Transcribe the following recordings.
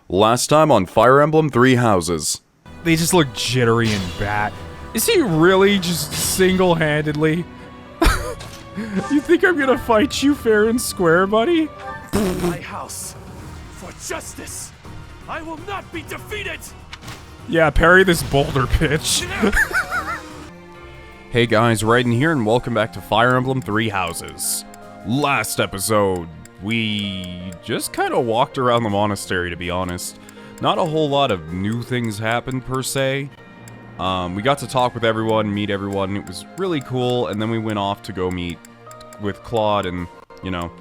Last time on Fire Emblem 3 Houses. They just look jittery and bad. Is he really just single-handedly? You think I'm gonna fight you fair and square, buddy? My house. For justice. I will not be defeated! Yeah, parry this boulder pitch. Hey guys, Raiden here and welcome back to Fire Emblem 3 Houses. Last episode, we just kind of walked around the monastery, to be honest. Not a whole lot of new things happened, per se. We got to talk with everyone, meet everyone, it was really cool, and then we went off to go meet with Claude and, you know,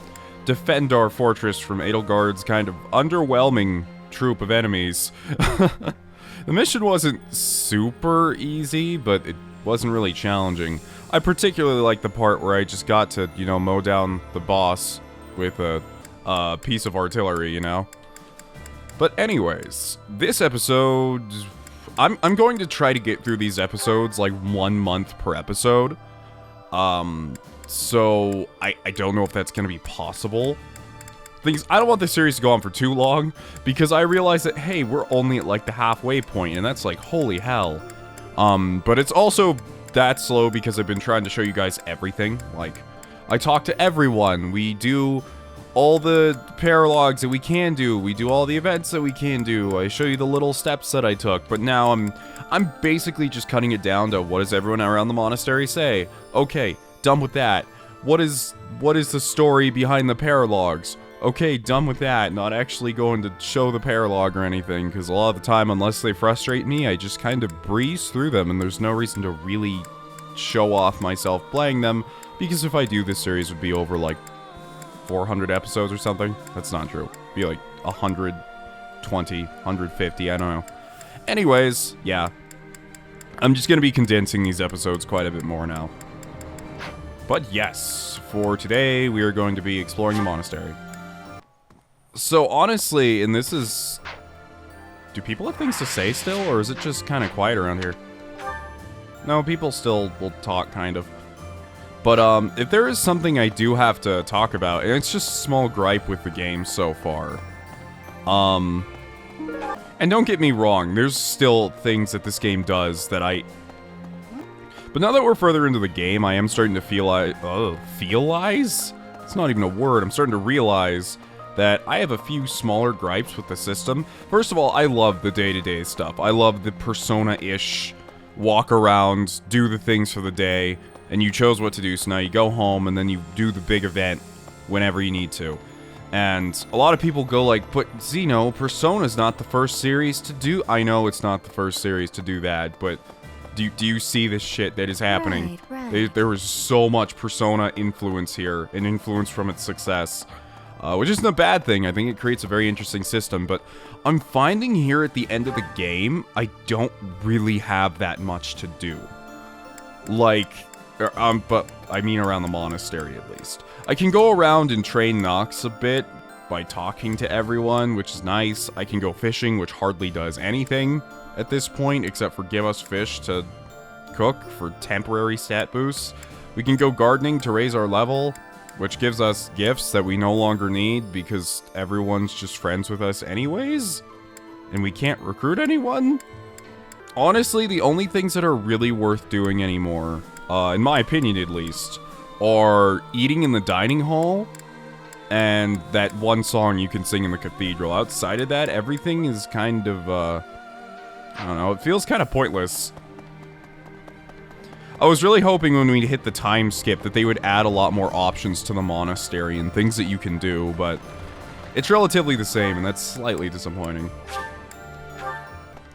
defend our fortress from Edelgard's kind of underwhelming troop of enemies. The mission wasn't super easy, but it wasn't really challenging. I particularly like the part where I just got to, you know, mow down the boss with a piece of artillery, you know? But anyways, this episode, I'm going to try to get through these episodes like 1 month per episode. So I don't know if that's going to be possible. I don't want the series to go on for too long, because I realize that, hey, we're only at like the halfway point, and that's like, holy hell. But it's also that slow because I've been trying to show you guys everything. Like, I talk to everyone, we do all the paralogs that we can do, we do all the events that we can do, I show you the little steps that I took, but now I'm basically just cutting it down to what does everyone around the monastery say? Okay, done with that. What is the story behind the paralogs? Okay, done with that. Not actually going to show the paralog or anything, because a lot of the time, unless they frustrate me, I just kind of breeze through them, and there's no reason to really show off myself playing them, because if I do, this series would be over, like, 400 episodes or something. That's not true. It'd be like 120, 150, I don't know. Anyways, yeah. I'm just going to be condensing these episodes quite a bit more now. But yes, for today, we are going to be exploring the monastery. So honestly, and this is... Do people have things to say still, or is it just kind of quiet around here? No, people still will talk, kind of. But if there is something I do have to talk about, and it's just a small gripe with the game so far. And don't get me wrong, there's still things that this game does that But now that we're further into the game, I am starting to feelize? It's not even a word. I'm starting to realize that I have a few smaller gripes with the system. First of all, I love the day-to-day stuff. I love the Persona-ish walk around, do the things for the day, and you chose what to do, so now you go home, and then you do the big event whenever you need to. And a lot of people go like, but Xeno, Persona's not the first series to do... I know it's not the first series to do that, but... Do you see this shit that is happening? Right. There was so much Persona influence here, and influence from its success. Which isn't a bad thing, I think it creates a very interesting system, but I'm finding here at the end of the game, I don't really have that much to do. Like, but I mean around the monastery at least. I can go around and train Nox a bit by talking to everyone, which is nice. I can go fishing, which hardly does anything at this point, except for give us fish to cook for temporary stat boosts. We can go gardening to raise our level, which gives us gifts that we no longer need because everyone's just friends with us anyways, and we can't recruit anyone. Honestly, the only things that are really worth doing anymore, in my opinion at least, are eating in the dining hall and that one song you can sing in the cathedral. Outside of that, everything is kind of, I don't know, it feels kind of pointless. I was really hoping when we hit the time skip that they would add a lot more options to the monastery and things that you can do, but it's relatively the same, and that's slightly disappointing.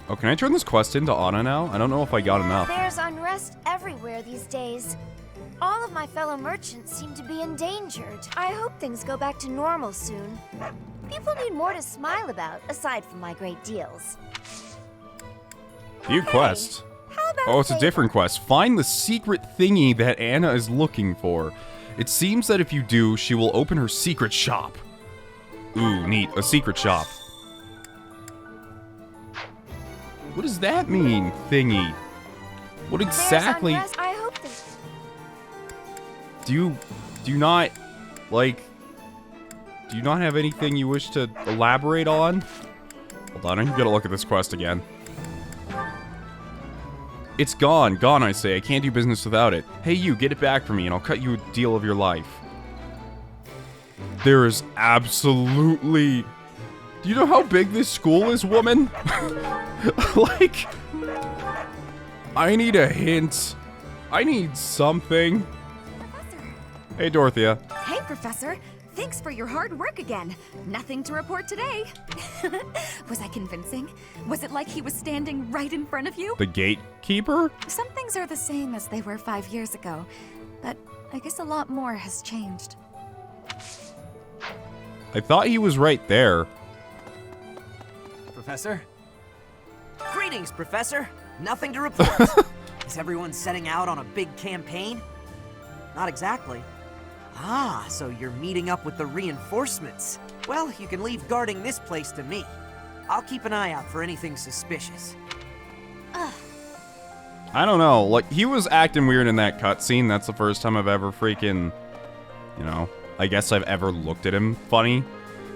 Oh, can I turn this quest into Anna now? I don't know if I got enough. There's unrest everywhere these days. All of my fellow merchants seem to be endangered. I hope things go back to normal soon. People need more to smile about, aside from my great deals. New quest. Oh, it's a different quest. Find the secret thingy that Anna is looking for. It seems that if you do, she will open her secret shop. Ooh, neat. A secret shop. What does that mean, thingy? What exactly... I hope Do you not, like... Do you not have anything you wish to elaborate on? Hold on, I gotta look at this quest again. It's gone. Gone, I say. I can't do business without it. Hey, you, get it back from me, and I'll cut you a deal of your life. There is absolutely... Do you know how big this school is, woman? Like... I need a hint. I need something. Professor. Hey, Dorothea. Hey, Professor. Thanks for your hard work again. Nothing to report today. Was I convincing? Was it like he was standing right in front of you? The gatekeeper? Some things are the same as they were 5 years ago, but I guess a lot more has changed. I thought he was right there. Professor? Greetings, Professor. Nothing to report. Is everyone setting out on a big campaign? Not exactly. Ah, so you're meeting up with the reinforcements. Well, you can leave guarding this place to me. I'll keep an eye out for anything suspicious. I don't know. Like, he was acting weird in that cutscene. That's the first time I've ever freaking... You know, I guess I've ever looked at him funny.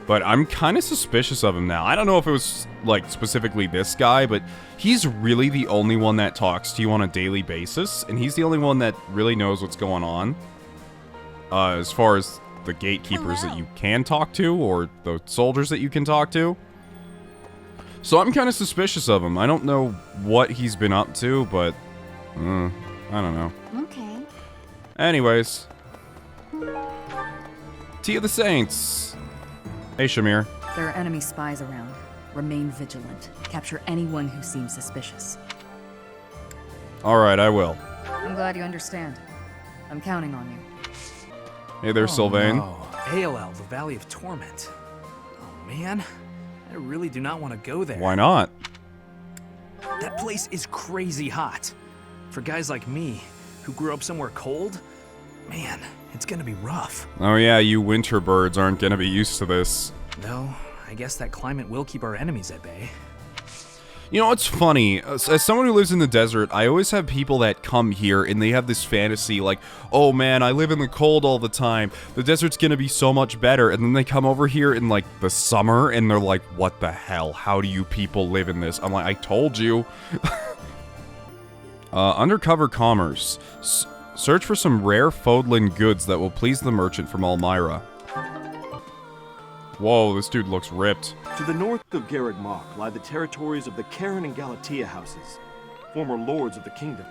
But I'm kind of suspicious of him now. I don't know if it was, like, specifically this guy, but he's really the only one that talks to you on a daily basis. And he's the only one that really knows what's going on. As far as the gatekeepers that you can talk to, or the soldiers that you can talk to. So I'm kind of suspicious of him. I don't know what he's been up to, but... I don't know. Okay. Anyways. Tea of the Saints. Hey, Shamir. There are enemy spies around. Remain vigilant. Capture anyone who seems suspicious. Alright, I will. I'm glad you understand. I'm counting on you. Hey there, Sylvain. No. AOL, the Valley of Torment. Oh man, I really do not want to go there. Why not? That place is crazy hot. For guys like me, who grew up somewhere cold, man, it's gonna be rough. Oh yeah, you winter birds aren't gonna be used to this. Though, I guess that climate will keep our enemies at bay. You know, it's funny, as someone who lives in the desert, I always have people that come here and they have this fantasy like, oh man, I live in the cold all the time, the desert's gonna be so much better, and then they come over here in like the summer and they're like, what the hell, how do you people live in this? I'm like, I told you. Undercover commerce. Search for some rare Fódlan goods that will please the merchant from Elmira. Whoa, this dude looks ripped. To the north of Garreg Mach lie the territories of the Karen and Galatea houses, former lords of the kingdom.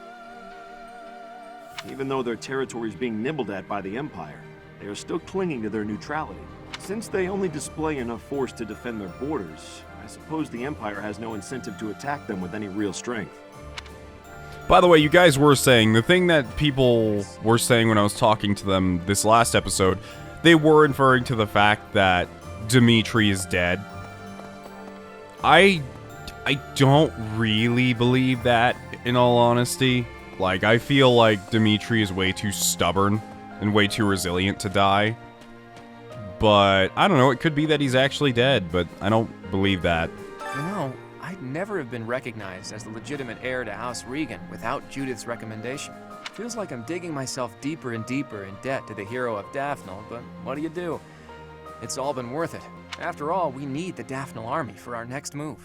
Even though their territory is being nibbled at by the Empire, they are still clinging to their neutrality. Since they only display enough force to defend their borders, I suppose the Empire has no incentive to attack them with any real strength. By the way, you guys were saying, the thing that people were saying when I was talking to them this last episode, they were referring to the fact that Dimitri is dead. I don't really believe that, in all honesty. Like, I feel like Dimitri is way too stubborn and way too resilient to die. But, I don't know, it could be that he's actually dead, but I don't believe that. You know, I'd never have been recognized as the legitimate heir to House Regan without Judith's recommendation. Feels like I'm digging myself deeper and deeper in debt to the hero of Daphnel, but what do? It's all been worth it. After all, we need the Daphnel army for our next move.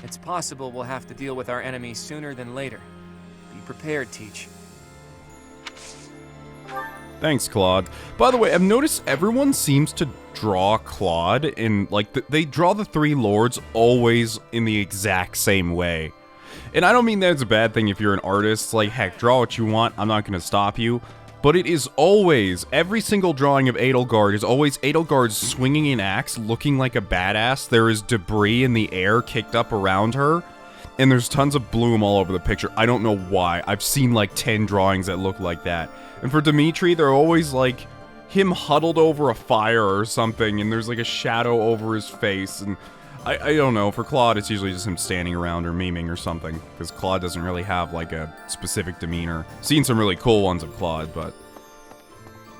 It's possible we'll have to deal with our enemies sooner than later. Be prepared, Teach. Thanks, Claude. By the way, I've noticed everyone seems to draw Claude in, like, they draw the three lords always in the exact same way. And I don't mean that it's a bad thing if you're an artist. Like, heck, draw what you want, I'm not gonna stop you. But it is always, every single drawing of Edelgard is always Edelgard swinging an axe, looking like a badass. There is debris in the air kicked up around her. And there's tons of bloom all over the picture. I don't know why. I've seen like 10 drawings that look like that. And for Dimitri, they're always like him huddled over a fire or something, and there's like a shadow over his face. And I don't know, for Claude, it's usually just him standing around or memeing or something, because Claude doesn't really have like a specific demeanor. Seen some really cool ones of Claude, but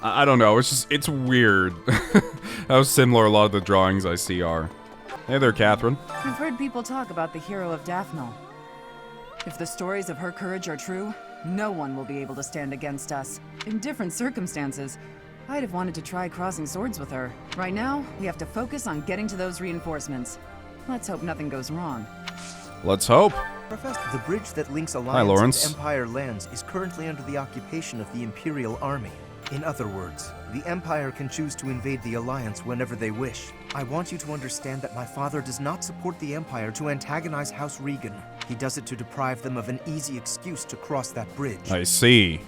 I don't know, it's weird how similar a lot of the drawings I see are. Hey there, Catherine. I've heard people talk about the hero of Daphnel. If the stories of her courage are true, no one will be able to stand against us. In different circumstances, I'd have wanted to try crossing swords with her. Right now, we have to focus on getting to those reinforcements. Let's hope nothing goes wrong. Let's hope. Professor, the bridge that links Alliance Lawrence. and Empire lands is currently under the occupation of the Imperial Army. In other words, the Empire can choose to invade the Alliance whenever they wish. I want you to understand that my father does not support the Empire to antagonize House Regan. He does it to deprive them of an easy excuse to cross that bridge. I see.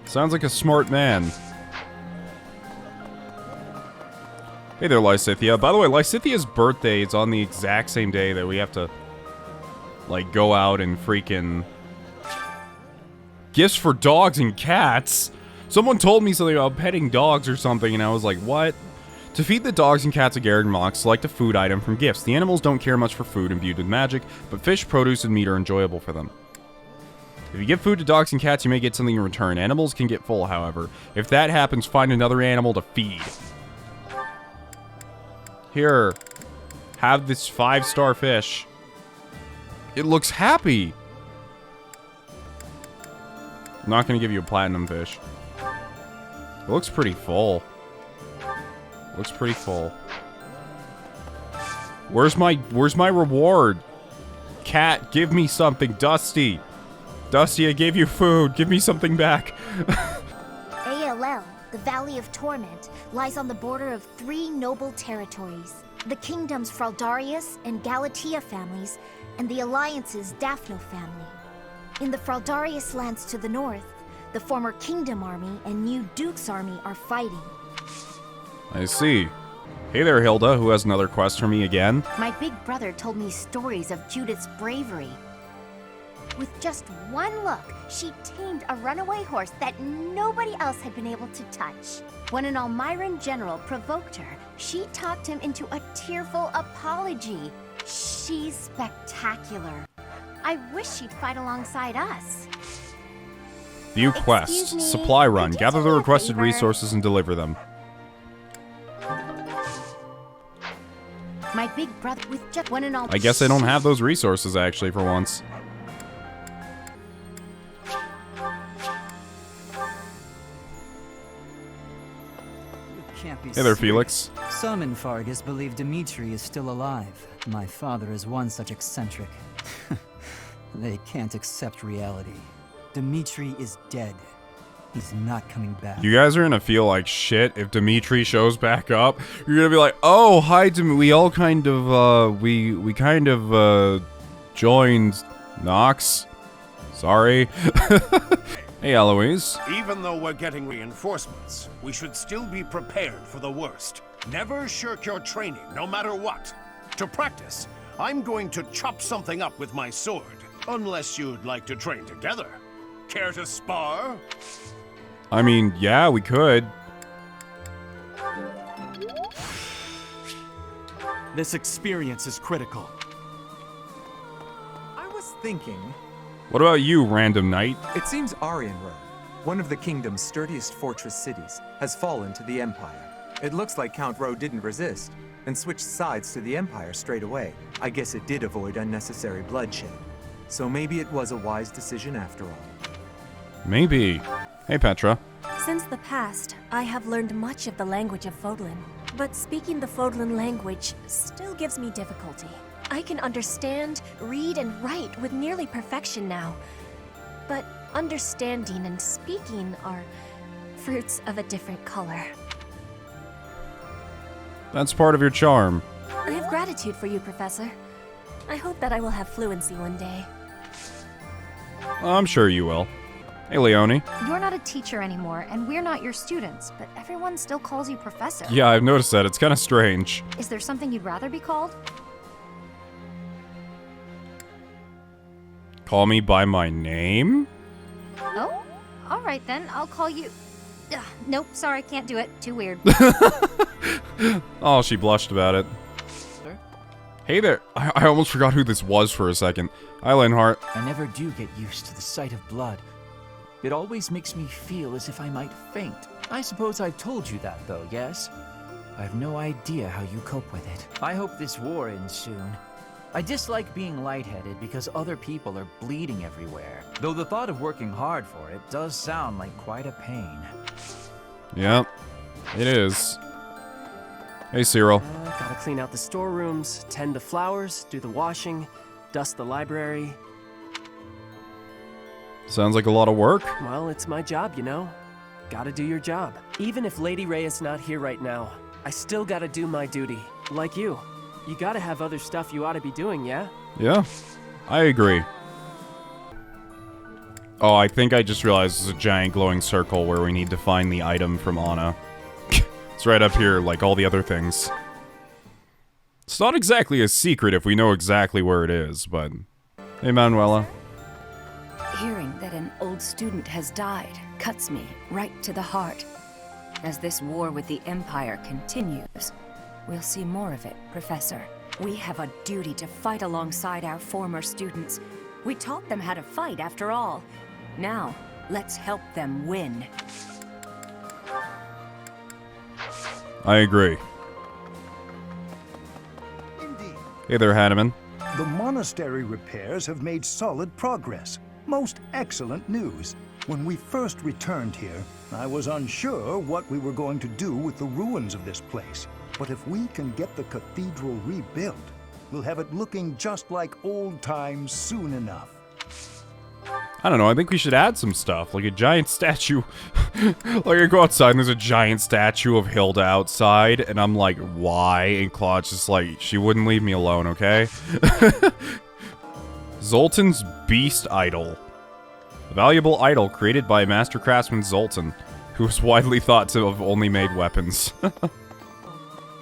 Sounds like a smart man. Hey there, Lysithia. By the way, Lysithia's birthday is on the exact same day that we have to, like, go out and freaking... Gifts for dogs and cats? Someone told me something about petting dogs or something, and I was like, what? To feed the dogs and cats of Garreg Mach, select a food item from gifts. The animals don't care much for food imbued with magic, but fish, produce, and meat are enjoyable for them. If you give food to dogs and cats, you may get something in return. Animals can get full, however. If that happens, find another animal to feed. Here. Have this 5-star fish. It looks happy. I'm not going to give you a platinum fish. It looks pretty full. Looks pretty full. Where's my reward? Cat, give me something. Dusty. Dusty, I gave you food. Give me something back. ALL, the Valley of Torment, lies on the border of 3 noble territories. The kingdoms Fraldarius and Galatea families, and the Alliance's Daphno family. In the Fraldarius lands to the north, the former Kingdom Army and new Duke's Army are fighting. I see. Hey there, Hilda, who has another quest for me again. My big brother told me stories of Judith's bravery. With just one look, she tamed a runaway horse that nobody else had been able to touch. When an Almiran general provoked her, she talked him into a tearful apology. She's spectacular. I wish she'd fight alongside us. View Excuse quest. me, Supply run. could you Gather do the me a requested favor? resources and deliver them. My big brother with just one and all. I guess I don't have those resources, actually, for once. Can't be Hey there, serious. Felix. Some in Faerghus believe Dimitri is still alive. My father is one such eccentric. They can't accept reality. Dimitri is dead. He's not coming back. You guys are gonna feel like shit if Dimitri shows back up. You're gonna be like, oh, hi, we all kind of, we kind of, joined Nox. Sorry. Hey, Eloise. Even though we're getting reinforcements, we should still be prepared for the worst. Never shirk your training, no matter what. To practice, I'm going to chop something up with my sword. Unless you'd like to train together. Care to spar? I mean, yeah, we could. This experience is critical. I was thinking... What about you, random knight? It seems Arianrode, one of the kingdom's sturdiest fortress cities, has fallen to the Empire. It looks like Count Rowe didn't resist, and switched sides to the Empire straight away. I guess it did avoid unnecessary bloodshed. So maybe it was a wise decision after all. Maybe. Hey, Petra. Since the past, I have learned much of the language of Fódlan, but speaking the Fódlan language still gives me difficulty. I can understand, read, and write with nearly perfection now, but understanding and speaking are fruits of a different color. That's part of your charm. I have gratitude for you, Professor. I hope that I will have fluency one day. I'm sure you will. Hey, Leonie. You're not a teacher anymore, and we're not your students, but everyone still calls you Professor. Yeah, I've noticed that. It's kind of strange. Is there something you'd rather be called? Call me by my name? Oh? Alright then, I'll call you... Ugh, nope, sorry, can't do it. Too weird. Oh, she blushed about it. Hey there. I almost forgot who this was for a second. Hi, Linhart. I never do get used to the sight of blood. It always makes me feel as if I might faint. I suppose I've told you that, though, yes? I have no idea how you cope with it. I hope this war ends soon. I dislike being lightheaded because other people are bleeding everywhere. Though the thought of working hard for it does sound like quite a pain. Yep, it is. Hey, Cyril. Gotta clean out the storerooms, tend the flowers, do the washing, dust the library. Sounds like a lot of work. Well, it's my job, you know. Gotta do your job. Even if Lady Ray is not here right now, I still gotta do my duty. Like you. You gotta have other stuff you ought to be doing, yeah? Yeah, I agree. Oh, I think I just realized there's a giant glowing circle where we need to find the item from Anna. It's right up here, like all the other things. It's not exactly a secret if we know exactly where it is, but... Hey, Manuela. Hearing that an old student has died cuts me right to the heart. As this war with the Empire continues, we'll see more of it, Professor. We have a duty to fight alongside our former students. We taught them how to fight, after all. Now, let's help them win. I agree. Hey there, Hanneman. The monastery repairs have made solid progress. Most excellent news. When we first returned here, I was unsure what we were going to do with the ruins of this place. But if we can get the cathedral rebuilt, we'll have it looking just like old times soon enough. I don't know, I think we should add some stuff, like a giant statue. Like, I go outside and there's a giant statue of Hilda outside, and I'm like, why? And Claude's just like, she wouldn't leave me alone, okay? Zoltan's Beast Idol. A valuable idol created by master craftsman Zoltan, who is widely thought to have only made weapons.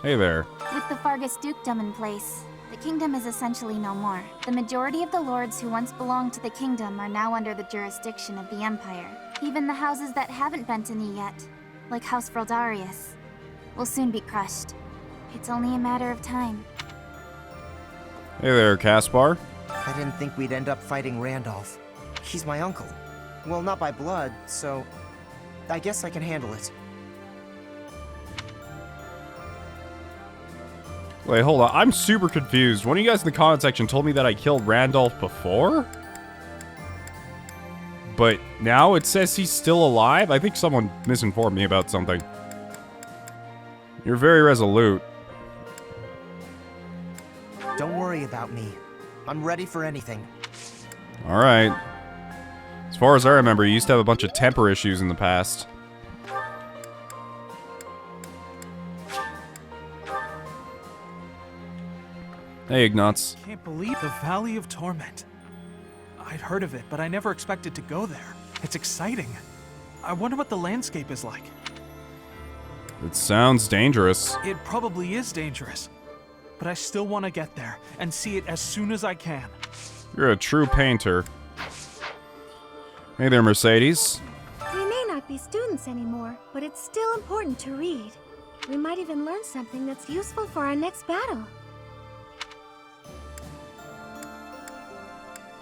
Hey there. With the Faerghus dukedom in place, the kingdom is essentially no more. The majority of the lords who once belonged to the kingdom are now under the jurisdiction of the Empire. Even the houses that haven't bent a knee yet, like House Fraldarius, will soon be crushed. It's only a matter of time. Hey there, Caspar. I didn't think we'd end up fighting Randolph. He's my uncle. Well, not by blood, so I guess I can handle it. Wait, hold on. I'm super confused. One of you guys in the comment section told me that I killed Randolph before? But now it says he's still alive? I think someone misinformed me about something. You're very resolute. Don't worry about me. I'm ready for anything. Alright. As far as I remember, you used to have a bunch of temper issues in the past. Hey, Ignatz. Can't believe the Valley of Torment. I'd heard of it, but I never expected to go there. It's exciting. I wonder what the landscape is like. It sounds dangerous. It probably is dangerous, but I still want to get there and see it as soon as I can. You're a true painter. Hey there, Mercedes. We may not be students anymore, but it's still important to read. We might even learn something that's useful for our next battle.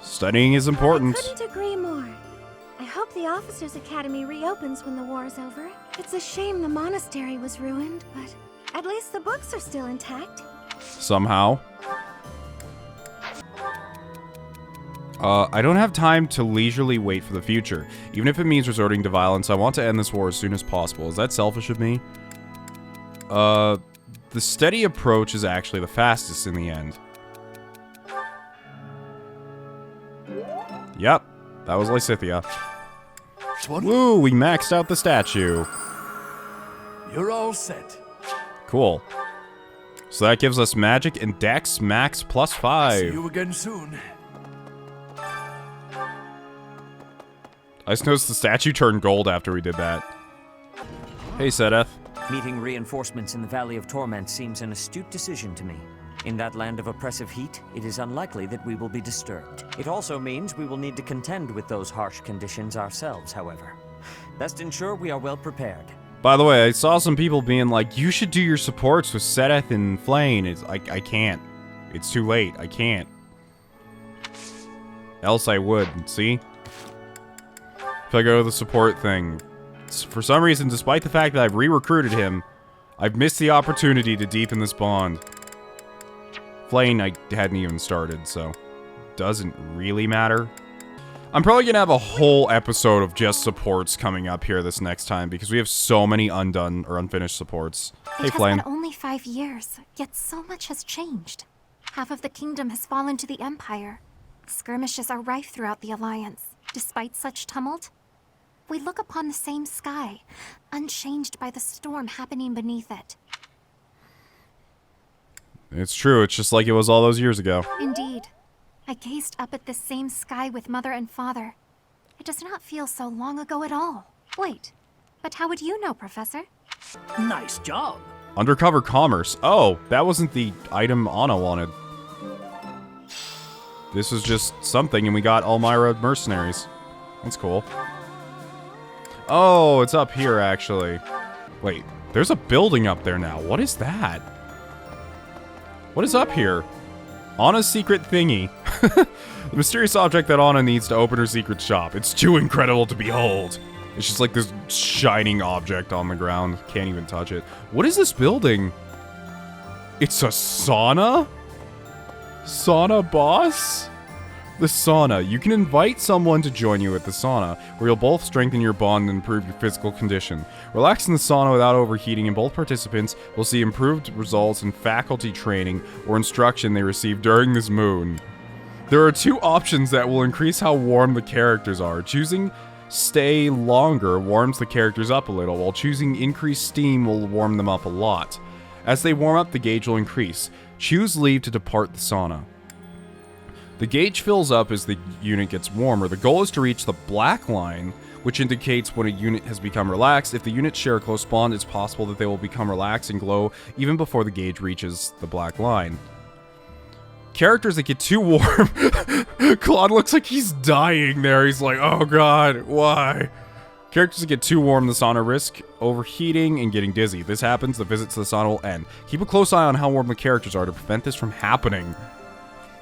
Studying is important. I couldn't agree more. I hope the Officers' Academy reopens when the war's over. It's a shame the monastery was ruined, but at least the books are still intact. Somehow. I don't have time to leisurely wait for the future. Even if it means resorting to violence, I want to end this war as soon as possible. Is that selfish of me? The steady approach is actually the fastest in the end. Yep, that was Lysithia. Woo, we maxed out the statue. You're all set. Cool. So that gives us magic and dex max +5. See you again soon. I just noticed the statue turned gold after we did that. Hey, Sedeth. Meeting reinforcements in the Valley of Torment seems an astute decision to me. In that land of oppressive heat, it is unlikely that we will be disturbed. It also means we will need to contend with those harsh conditions ourselves, however. Best ensure we are well prepared. By the way, I saw some people being like, you should do your supports with Sedeth and Flayn. I can't. It's too late. I can't. Else I would, see? If I go to the support thing. For some reason, despite the fact that I've re-recruited him, I've missed the opportunity to deepen this bond. Flayn, I hadn't even started, so doesn't really matter. I'm probably gonna have a whole episode of just supports coming up here this next time because we have so many undone or unfinished supports. Hey, It has Flame. been only 5 years, yet so much has changed. Half of the kingdom has fallen to the Empire. Skirmishes are rife throughout the Alliance. Despite such tumult, we look upon the same sky, unchanged by the storm happening beneath it. It's true, it's just like it was all those years ago. Indeed. I gazed up at this same sky with Mother and Father. It does not feel so long ago at all. Wait, but how would you know, Professor? Nice job. Undercover commerce. Oh, that wasn't the item Anna wanted. This was just something, and we got Elmira mercenaries. That's cool. Oh, it's up here, actually. Wait, there's a building up there now. What is that? What is up here? Anna's secret thingy. The mysterious object that Anna needs to open her secret shop. It's too incredible to behold. It's just like this shining object on the ground. Can't even touch it. What is this building? It's a sauna? Sauna boss? The sauna. You can invite someone to join you at the sauna, where you'll both strengthen your bond and improve your physical condition. Relax in the sauna without overheating, and both participants will see improved results in faculty training or instruction they receive during this moon. There are 2 options that will increase how warm the characters are. Choosing stay longer warms the characters up a little, while choosing increased steam will warm them up a lot. As they warm up, the gauge will increase. Choose leave to depart the sauna. The gauge fills up as the unit gets warmer. The goal is to reach the black line, which indicates when a unit has become relaxed. If the units share a close bond, it's possible that they will become relaxed and glow even before the gauge reaches the black line. Characters that get too warm. Claude looks like he's dying there. He's like, oh god, why? Characters that get too warm in the sauna risk overheating and getting dizzy. If this happens, the visit to the sauna will end. Keep a close eye on how warm the characters are to prevent this from happening.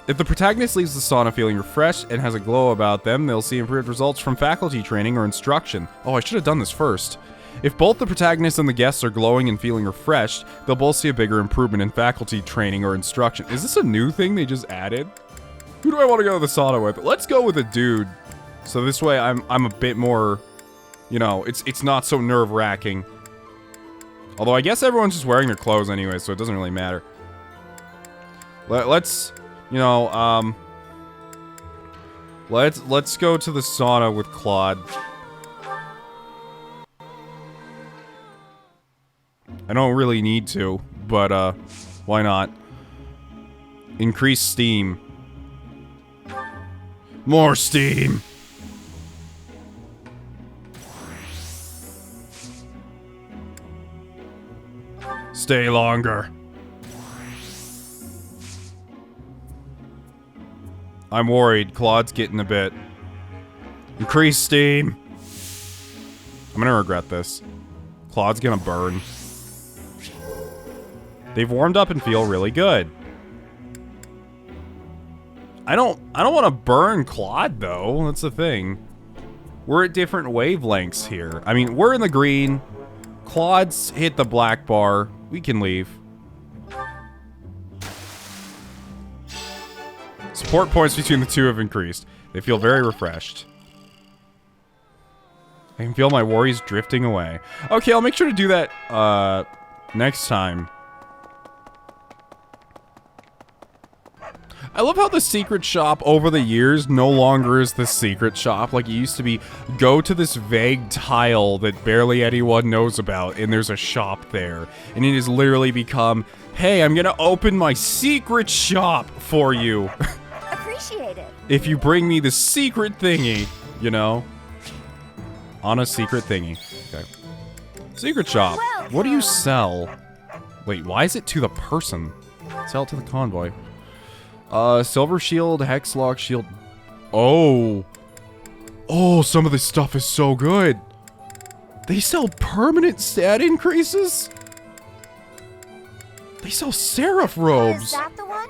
If the protagonist leaves the sauna feeling refreshed and has a glow about them, they'll see improved results from faculty training or instruction. Oh, I should have done this first. If both the protagonist and the guests are glowing and feeling refreshed, they'll both see a bigger improvement in faculty training or instruction. Is this a new thing they just added? Who do I want to go to the sauna with? Let's go with a dude. So this way I'm a bit more, you know, it's not so nerve-wracking. Although I guess everyone's just wearing their clothes anyway, so it doesn't really matter. Let's, you know, let's go to the sauna with Claude. I don't really need to, but why not? Increase steam. More steam. Stay longer. I'm worried. Claude's getting a bit. Increase steam. I'm gonna regret this. Claude's gonna burn. They've warmed up and feel really good. I don't want to burn Claude though. That's the thing. We're at different wavelengths here. I mean, we're in the green. Claude's hit the black bar. We can leave. Support points between the two have increased. They feel very refreshed. I can feel my worries drifting away. Okay, I'll make sure to do that next time. I love how the secret shop over the years no longer is the secret shop like it used to be. Go to this vague tile that barely anyone knows about and there's a shop there. And it has literally become, hey, I'm gonna open my secret shop for you. Appreciate it. If you bring me the secret thingy, you know? On a secret thingy. Okay. Secret shop. What do you sell? Wait, why is it to the person? Sell it to the convoy. Silver shield, hexlock shield. Oh, some of this stuff is so good. They sell permanent stat increases? They sell seraph robes. Is that the one?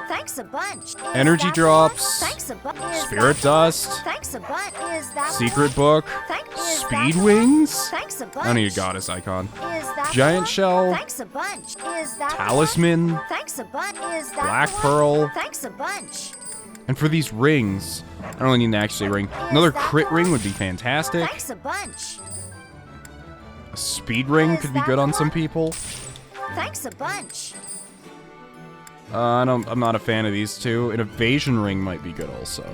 Thanks a bunch. Energy drops. Thanks a bunch. Spirit dust. Thanks a bunch. Is that Secret book. Speed wings. Thanks a bunch. I need a goddess icon. Is that Giant shell. Thanks a bunch. Is that Talisman. Thanks a bunch. Is that Black pearl. Thanks a bunch. And for these rings, I don't really need an actual ring. Another crit ring would be fantastic. Thanks a bunch. A speed ring could be good on some people. Thanks a bunch. I'm not a fan of these two. An evasion ring might be good also.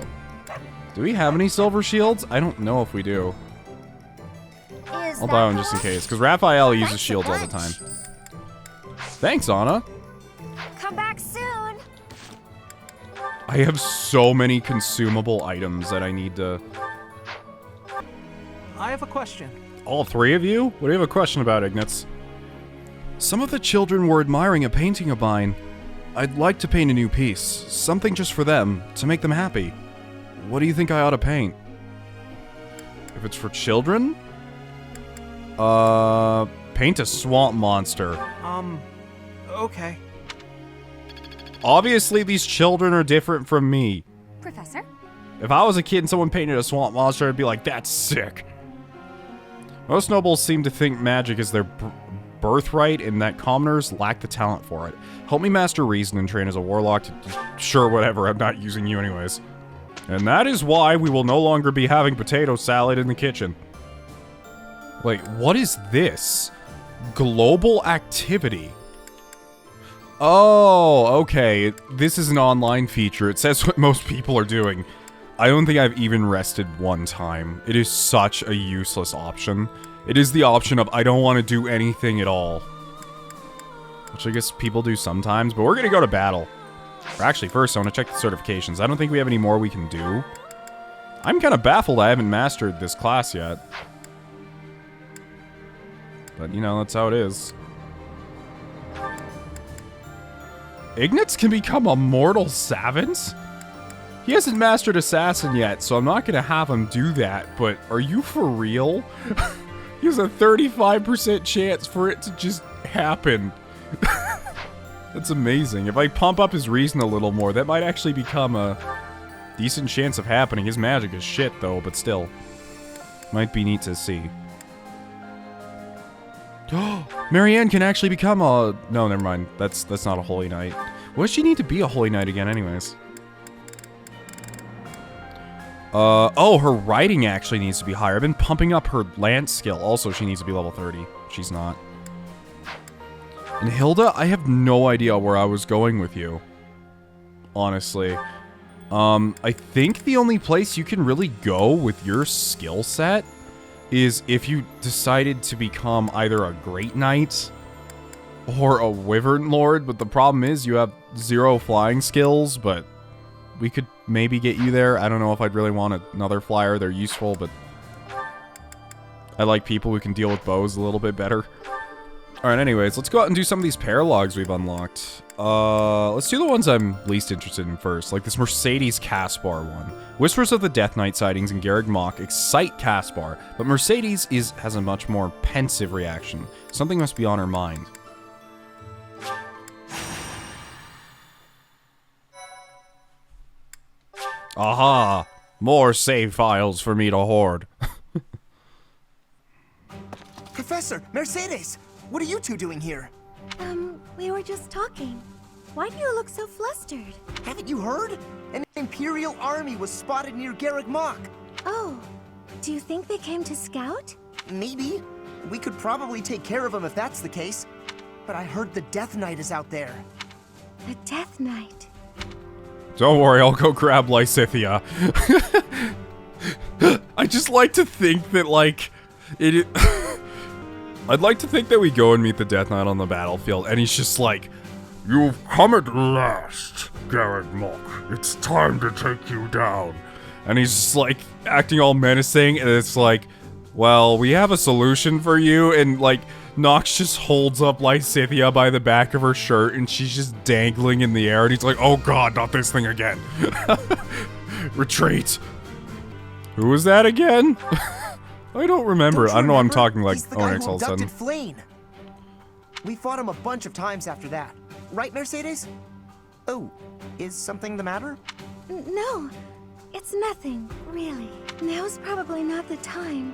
Do we have any silver shields? I don't know if we do. I'll buy one just in case, because Raphael uses shields all the time. Thanks, Anna. Come back soon. I have so many consumable items that I need to... I have a question. All three of you? What do you have a question about, Ignatz? Some of the children were admiring a painting of mine. I'd like to paint a new piece. Something just for them, to make them happy. What do you think I ought to paint? If it's for children? Paint a swamp monster. Okay. Obviously, these children are different from me. Professor? If I was a kid and someone painted a swamp monster, I'd be like, that's sick. Most nobles seem to think magic is their birthright and that commoners lack the talent for it. Help me master reason and train as a warlock to... Sure, whatever, I'm not using you anyways. And that is why we will no longer be having potato salad in the kitchen. Wait, what is this? Global activity. Oh, okay. This is an online feature. It says what most people are doing. I don't think I've even rested one time. It is such a useless option. It is the option of I don't want to do anything at all. Which I guess people do sometimes, but we're going to go to battle. Or actually, first I want to check the certifications. I don't think we have any more we can do. I'm kind of baffled I haven't mastered this class yet. But, you know, that's how it is. Ignatz can become a mortal savant? He hasn't mastered Assassin yet, so I'm not going to have him do that, but are you for real? He has a 35% chance for it to just happen. That's amazing. If I pump up his reason a little more, that might actually become a decent chance of happening. His magic is shit, though, but still. Might be neat to see. Marianne can actually become a... No, never mind. That's not a Holy Knight. What does she need to be a Holy Knight again, anyways? Oh, her riding actually needs to be higher. I've been pumping up her lance skill. Also, she needs to be level 30. She's not. And Hilda, I have no idea where I was going with you. Honestly. I think the only place you can really go with your skill set is if you decided to become either a Great Knight or a Wyvern Lord, but the problem is you have 0 flying skills, but we could maybe get you there. I don't know if I'd really want another flyer. They're useful, but I like people who can deal with bows a little bit better. Alright, anyways, let's go out and do some of these paralogs we've unlocked. Let's do the ones I'm least interested in first, like this Mercedes Caspar one. Whispers of the Death Knight sightings in Garreg Mach excite Caspar, but Mercedes has a much more pensive reaction. Something must be on her mind. Aha! More save files for me to hoard. Professor, Mercedes! What are you two doing here? We were just talking. Why do you look so flustered? Haven't you heard? An Imperial army was spotted near Garreg Mach. Oh, do you think they came to scout? Maybe. We could probably take care of them if that's the case. But I heard the Death Knight is out there. The Death Knight. Don't worry, I'll go grab Lysithia. I just like to think that, like, I'd like to think that we go and meet the Death Knight on the battlefield, and he's just like, "You've come at last, Garreg Mach. It's time to take you down." And he's just like, acting all menacing, and it's like, well, we have a solution for you, and like, Nox just holds up Lysithia by the back of her shirt, and she's just dangling in the air, and he's like, oh god, not this thing again. Retreat. Who was that again? I don't remember. I don't know, I'm talking like Onyx all of a sudden. Flane. We fought him a bunch of times after that. Right, Mercedes? Oh, is something the matter? No, it's nothing, really. Now's probably not the time,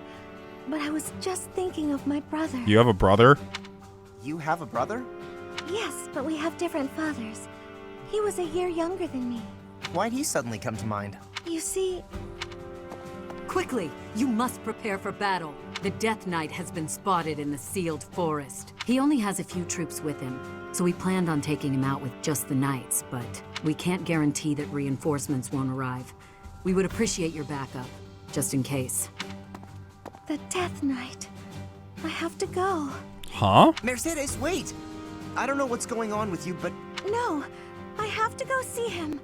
but I was just thinking of my brother. You have a brother? You have a brother? Yes, but we have different fathers. He was a year younger than me. Why'd he suddenly come to mind? You see... Quickly! You must prepare for battle. The Death Knight has been spotted in the sealed forest. He only has a few troops with him, so we planned on taking him out with just the knights, but we can't guarantee that reinforcements won't arrive. We would appreciate your backup, just in case. The Death Knight. I have to go. Huh? Mercedes, wait! I don't know what's going on with you, but... No, I have to go see him.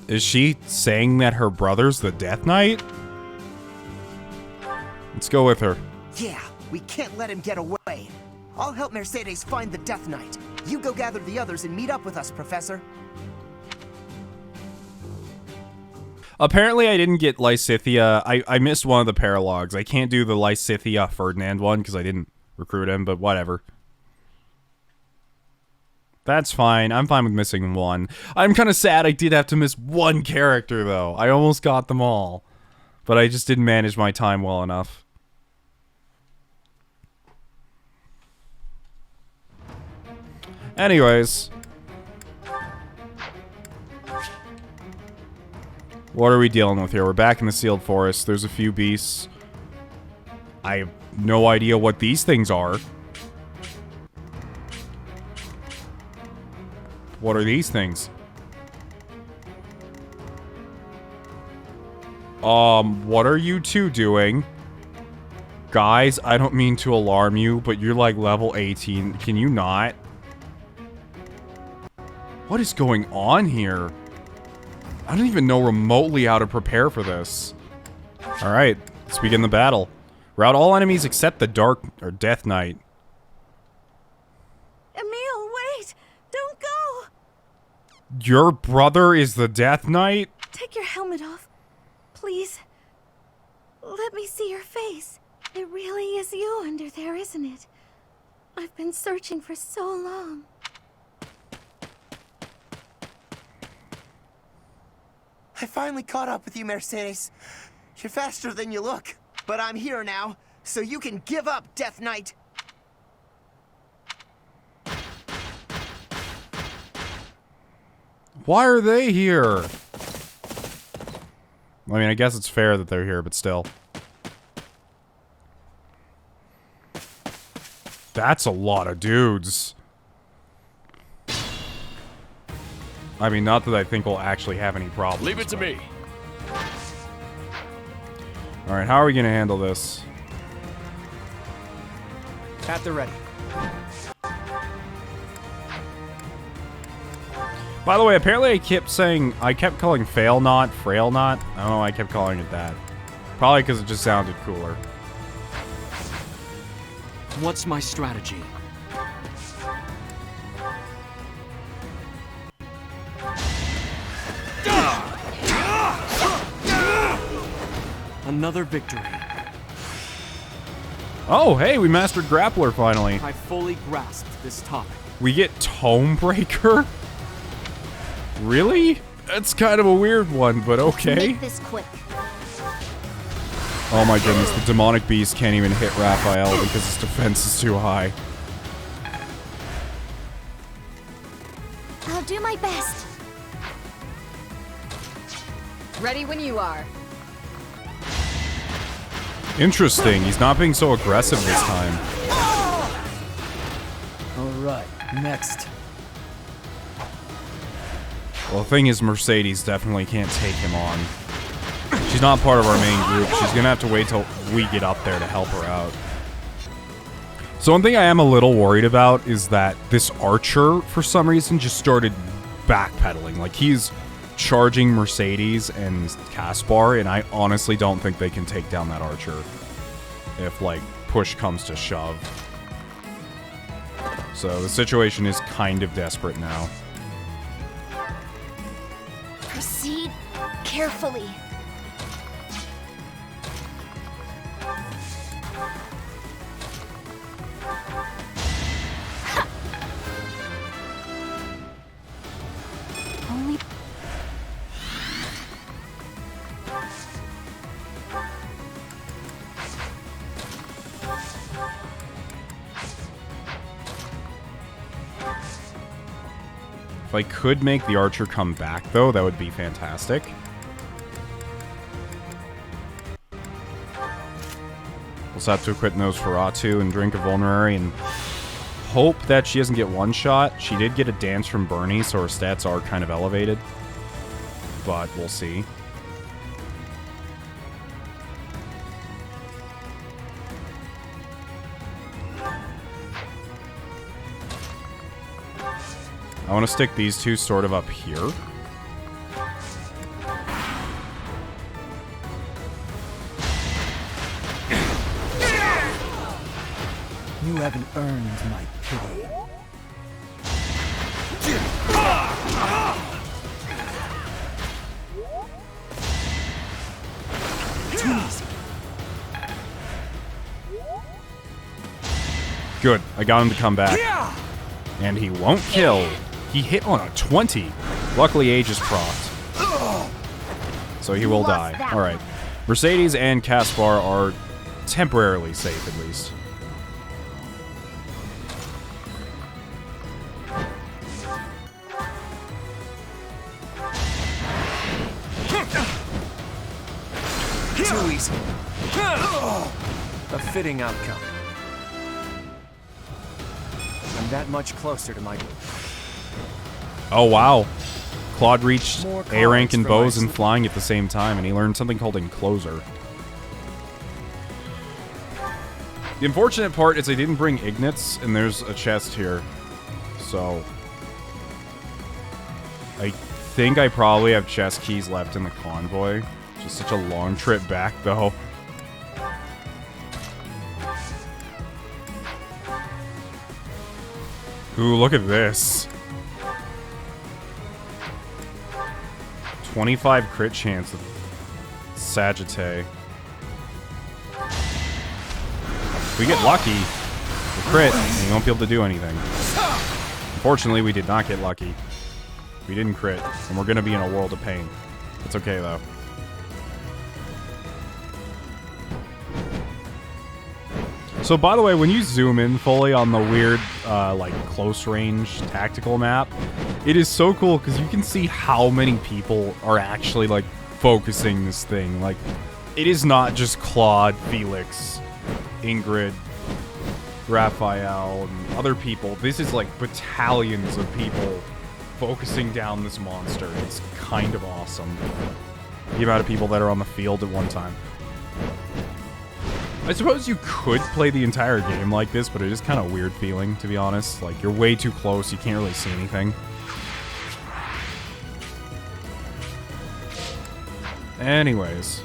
Is she saying that her brother's the Death Knight? Let's go with her. Yeah, we can't let him get away. I'll help Mercedes find the Death Knight. You go gather the others and meet up with us, Professor. Apparently I didn't get Lysithea. I missed one of the paralogs. I can't do the Lysithea Ferdinand one because I didn't recruit him, but whatever. That's fine. I'm fine with missing one. I'm kind of sad I did have to miss one character, though. I almost got them all. But I just didn't manage my time well enough. Anyways. What are we dealing with here? We're back in the sealed forest. There's a few beasts. I have no idea what these things are. What are these things? What are you two doing? Guys, I don't mean to alarm you, but you're like level 18. Can you not? What is going on here? I don't even know remotely how to prepare for this. Alright, let's begin the battle. Rout all enemies except the Dark or Death Knight. Emil, wait! Don't go! Your brother is the Death Knight? Take your helmet off. Please. Let me see your face. It really is you under there, isn't it? I've been searching for so long. I finally caught up with you, Mercedes. You're faster than you look. But I'm here now, so you can give up, Death Knight. Why are they here? I mean, I guess it's fair that they're here, but still. That's a lot of dudes. I mean, not that I think we'll actually have any problems. Leave it to me. Alright, how are we gonna handle this? At the ready. By the way, apparently I kept calling Fail Not, Frail Not. I don't know why I kept calling it that. Probably because it just sounded cooler. What's my strategy? Another victory. Oh, hey, we mastered Grappler finally. I fully grasped this topic. We get Tomebreaker? Really? That's kind of a weird one, but okay. Make this quick. Oh my goodness, the demonic beast can't even hit Raphael because his defense is too high. I'll do my best. Ready when you are. Interesting, he's not being so aggressive this time. Alright, next. Well, the thing is, Mercedes definitely can't take him on. She's not part of our main group. She's gonna have to wait till we get up there to help her out. So one thing I am a little worried about is that this archer, for some reason, just started backpedaling. Like, he's charging Mercedes and Caspar, and I honestly don't think they can take down that archer if, like, push comes to shove. So the situation is kind of desperate now. Proceed carefully. Only... If I could make the archer come back, though, that would be fantastic. Also have to equip Nosferatu and drink a Vulnerary and hope that she doesn't get one shot. She did get a dance from Bernie, so her stats are kind of elevated. But we'll see. I want to stick these two sort of up here. You haven't earned my pity. Too easy. Good. I got him to come back. And he won't kill. He hit on a 20. Luckily, Age is procced. So he will die. Alright. Mercedes and Caspar are temporarily safe, at least. Too easy. A fitting outcome. I'm that much closer to my... Oh, wow. Claude reached More A rank cards in for bows my and flying at the same time, and he learned something called Encloser. The unfortunate part is I didn't bring Ignits, and there's a chest here. So... I think I probably have chest keys left in the convoy. Just such a long trip back, though. Ooh, look at this. 25 crit chance of Sagittae. If we get lucky, the crit, and you won't be able to do anything. Unfortunately, we did not get lucky. We didn't crit, and we're gonna be in a world of pain. It's okay, though. So, by the way, when you zoom in fully on the weird, like, close-range tactical map, it is so cool because you can see how many people are actually, like, focusing this thing. Like, it is not just Claude, Felix, Ingrid, Raphael, and other people. This is, like, battalions of people focusing down this monster. It's kind of awesome. The amount of people that are on the field at one time. I suppose you could play the entire game like this, but it is kind of weird feeling, to be honest. Like, you're way too close, you can't really see anything. Anyways.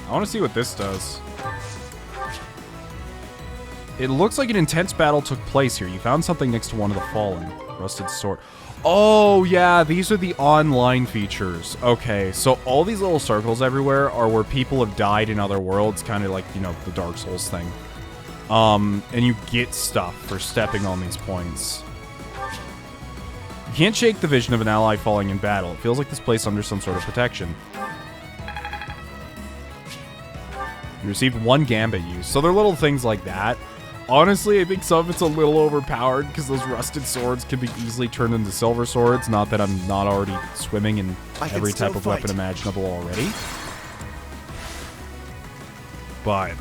I want to see what this does. It looks like an intense battle took place here. You found something next to one of the fallen. Rusted sword. Oh, yeah, these are the online features. Okay, so all these little circles everywhere are where people have died in other worlds, kind of like, you know, the Dark Souls thing. And you get stuff for stepping on these points. You can't shake the vision of an ally falling in battle. It feels like this place under some sort of protection. You received 1 gambit use. So they're little things like that. Honestly, I think some of it's a little overpowered because those rusted swords can be easily turned into silver swords. Not that I'm not already swimming in every type of weapon imaginable already. But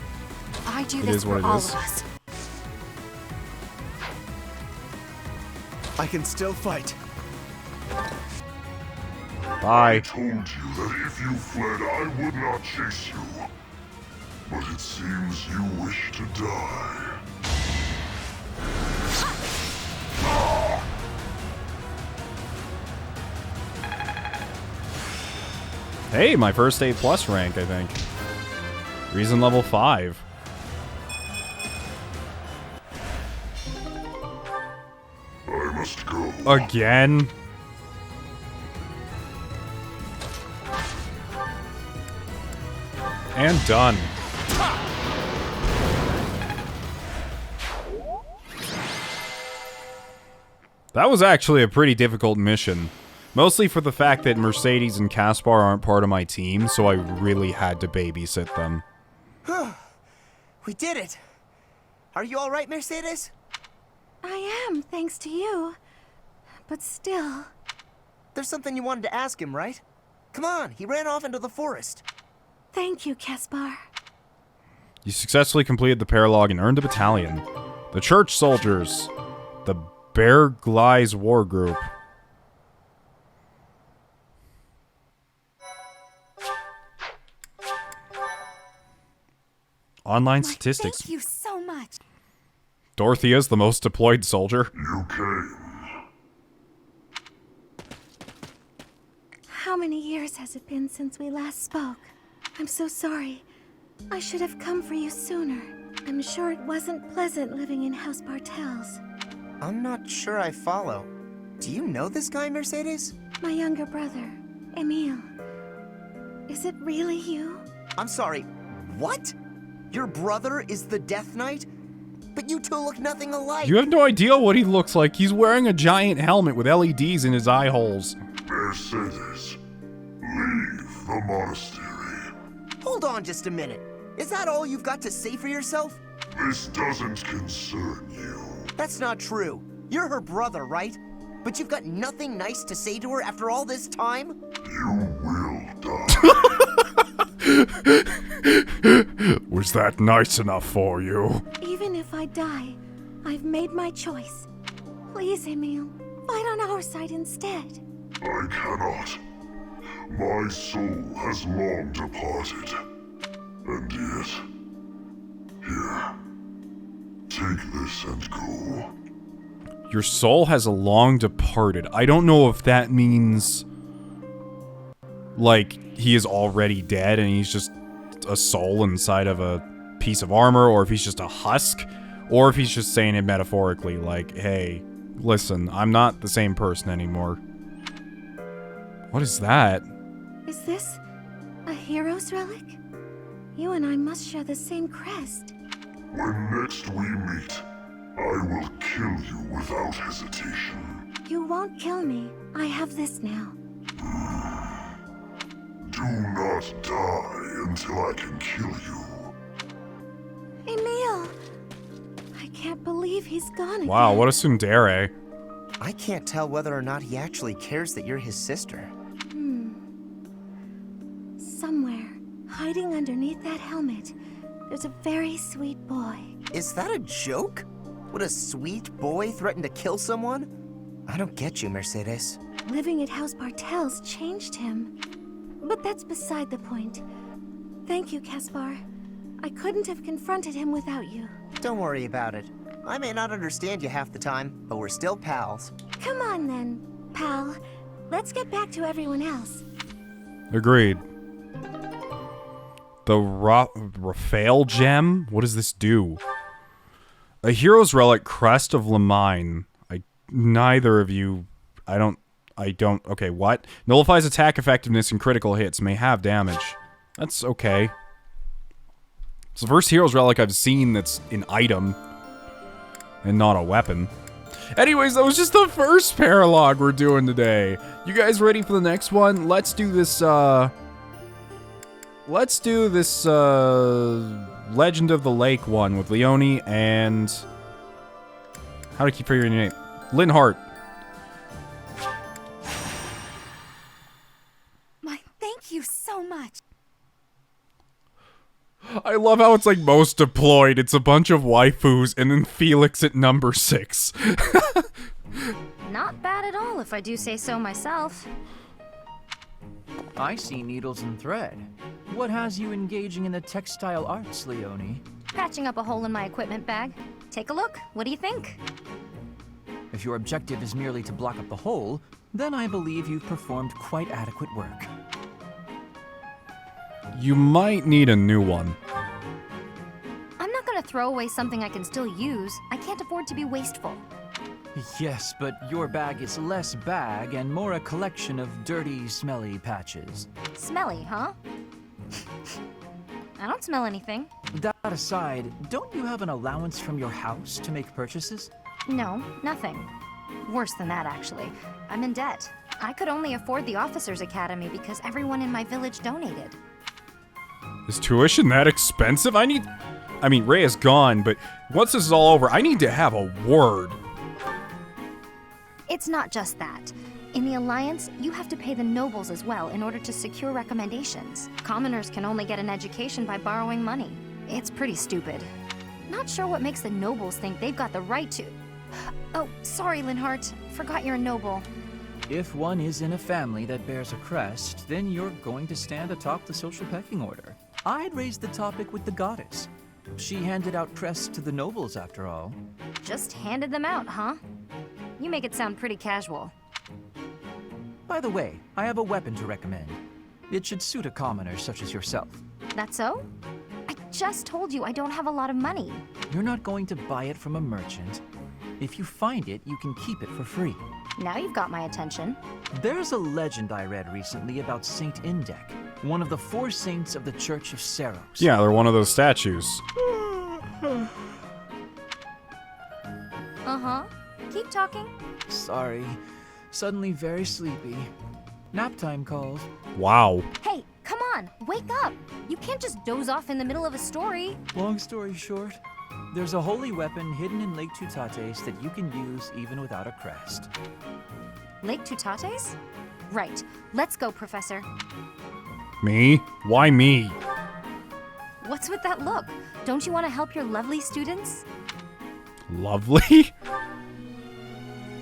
I do it this is what for it all is. of us. I can still fight. Bye. I told you that if you fled, I would not chase you. But it seems you wish to die. Hey, my first A+ rank, I think. Reason level 5. I must go. Again? And done. That was actually a pretty difficult mission. Mostly for the fact that Mercedes and Caspar aren't part of my team, so I really had to babysit them. We did it! Are you alright, Mercedes? I am, thanks to you. But still... There's something you wanted to ask him, right? Come on, he ran off into the forest. Thank you, Caspar. You successfully completed the paralog and earned a battalion. The Church Soldiers. The Beargleis War Group. Online statistics. Thank you so much. Dorothea's the most deployed soldier. You came. How many years has it been since we last spoke? I'm so sorry. I should have come for you sooner. I'm sure it wasn't pleasant living in House Bartels. I'm not sure I follow. Do you know this guy, Mercedes? My younger brother, Emile. Is it really you? I'm sorry, what? Your brother is the Death Knight? But you two look nothing alike. You have no idea what he looks like. He's wearing a giant helmet with LEDs in his eye holes. Mercedes, leave the monastery. Hold on just a minute. Is that all you've got to say for yourself? This doesn't concern you. That's not true. You're her brother, right? But you've got nothing nice to say to her after all this time? You will die. Was that nice enough for you? Even if I die, I've made my choice. Please, Emile, fight on our side instead. I cannot. My soul has long departed. And yet... Here. Take this and go. Your soul has long departed. I don't know if that means... like, he is already dead and he's just a soul inside of a piece of armor, or if he's just a husk, or if he's just saying it metaphorically, like, hey, listen, I'm not the same person anymore. What is that? Is this a hero's relic? You and I must share the same crest. When next we meet, I will kill you without hesitation. You won't kill me. I have this now. Do not die until I can kill you. Emile! I can't believe he's gone again. Wow, what a tsundere. I can't tell whether or not he actually cares that you're his sister. Somewhere, hiding underneath that helmet, there's a very sweet boy. Is that a joke? Would a sweet boy threaten to kill someone? I don't get you, Mercedes. Living at House Bartels changed him. But that's beside the point. Thank you, Caspar. I couldn't have confronted him without you. Don't worry about it. I may not understand you half the time, but we're still pals. Come on then, pal. Let's get back to everyone else. Agreed. The Raphael Gem? What does this do? A hero's relic, Crest of Lamine. Neither of you... I don't... Okay, what? Nullifies attack effectiveness and critical hits. May have damage. That's okay. It's the first hero's relic I've seen that's an item. And not a weapon. Anyways, that was just the first paralog we're doing today. You guys ready for the next one? Let's do this, Legend of the Lake one with Leone and... How do I keep figuring your name? Linhart. Thank you so much. I love how it's like most deployed. It's a bunch of waifus and then Felix at number 6. Not bad at all, if I do say so myself. I see needles and thread. What has you engaging in the textile arts, Leone? Patching up a hole in my equipment bag. Take a look. What do you think? If your objective is merely to block up the hole, then I believe you've performed quite adequate work. You might need a new one. I'm not gonna throw away something I can still use. I can't afford to be wasteful. Yes, but your bag is less bag and more a collection of dirty, smelly patches. Smelly, huh? I don't smell anything. That aside, don't you have an allowance from your house to make purchases? No, nothing. Worse than that, actually. I'm in debt. I could only afford the Officers' Academy because everyone in my village donated. Is tuition that expensive? I mean, Ray is gone, but once this is all over, I need to have a word It's not just that. In the Alliance, you have to pay the nobles as well in order to secure recommendations. Commoners can only get an education by borrowing money. It's pretty stupid. Not sure what makes the nobles think they've got the right to... Oh, sorry, Linhardt. Forgot you're a noble. If one is in a family that bears a crest, then you're going to stand atop the social pecking order. I'd raise the topic with the goddess. She handed out crests to the nobles, after all. Just handed them out, huh? You make it sound pretty casual. By the way, I have a weapon to recommend. It should suit a commoner such as yourself. That's so? I just told you I don't have a lot of money. You're not going to buy it from a merchant. If you find it, you can keep it for free. Now you've got my attention. There's a legend I read recently about Saint Indek, one of the 4 saints of the Church of Seiros. Yeah, they're one of those statues. Uh-huh. Keep talking. Sorry. Suddenly very sleepy. Nap time calls. Wow. Hey, come on, wake up! You can't just doze off in the middle of a story. Long story short, there's a holy weapon hidden in Lake Tutates that you can use even without a crest. Lake Tutates? Right. Let's go, Professor. Me? Why me? What's with that look? Don't you want to help your lovely students? Lovely?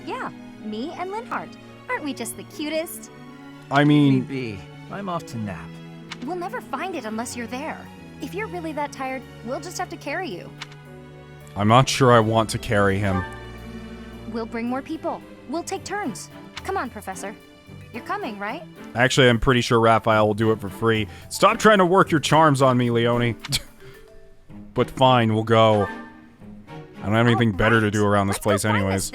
Yeah, me and Linhardt. Aren't we just the cutest? I mean... Maybe. I'm off to nap. We'll never find it unless you're there. If you're really that tired, we'll just have to carry you. I'm not sure I want to carry him. We'll bring more people. We'll take turns. Come on, Professor. You're coming, right? Actually, I'm pretty sure Raphael will do it for free. Stop trying to work your charms on me, Leone. But fine, we'll go. I don't have anything better to do around this place anyways.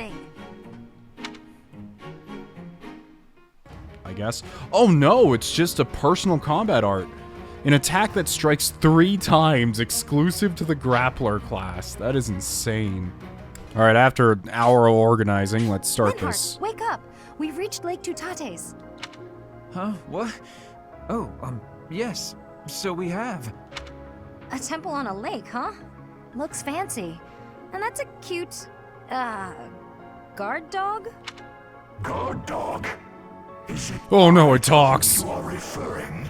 I guess. Oh no, it's just a personal combat art. An attack that strikes 3 times, exclusive to the grappler class. That is insane. Alright, after an hour of organizing, let's start Linhardt, this. Wake up! We've reached Lake Tutates. Huh? What? Oh, yes. So we have. A temple on a lake, huh? Looks fancy. And that's a cute, guard dog? Guard dog? Is it... Oh no, it talks! You are referring...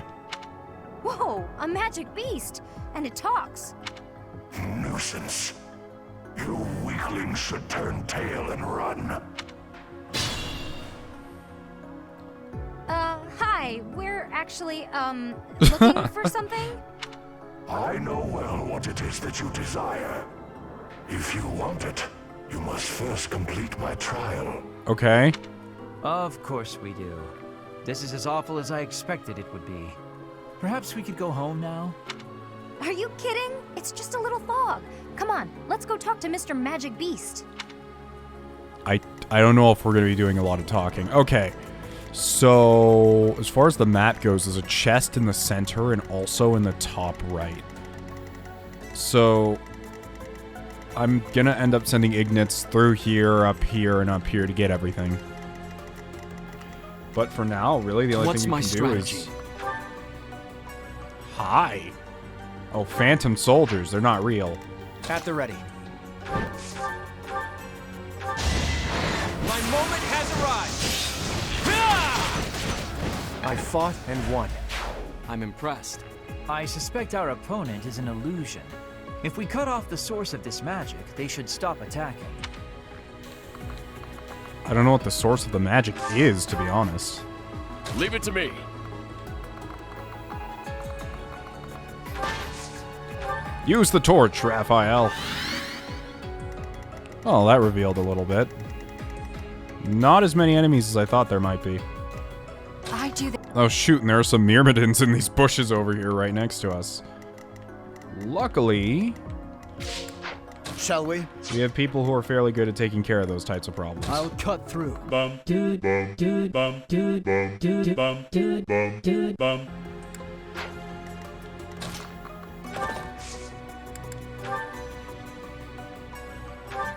Whoa, a magic beast! And it talks! Nuisance. You weaklings should turn tail and run. Hi, we're actually, looking for something? I know well what it is that you desire. If you want it, you must first complete my trial. Okay. Of course we do. This is as awful as I expected it would be. Perhaps we could go home now? Are you kidding? It's just a little fog. Come on, let's go talk to Mr. Magic Beast. I don't know if we're going to be doing a lot of talking. Okay. So, as far as the map goes, there's a chest in the center and also in the top right. So, I'm going to end up sending Ignatz through here, up here, and up here to get everything. But for now, really, the only thing we can do is... Hi. Oh, phantom soldiers. They're not real. At the ready. My moment has arrived. I fought and won. I'm impressed. I suspect our opponent is an illusion. If we cut off the source of this magic, they should stop attacking. I don't know what the source of the magic is, to be honest. Leave it to me. Use the torch, Raphael. Oh, that revealed a little bit. Not as many enemies as I thought there might be. I do that. Oh shoot, and there are some myrmidons in these bushes over here right next to us. Luckily... Shall we? We have people who are fairly good at taking care of those types of problems. I'll cut through. Bum. Dude. Bum. Dude. Bum. Dude. Dude. Bum. Dude. Bum. Dude. Bum.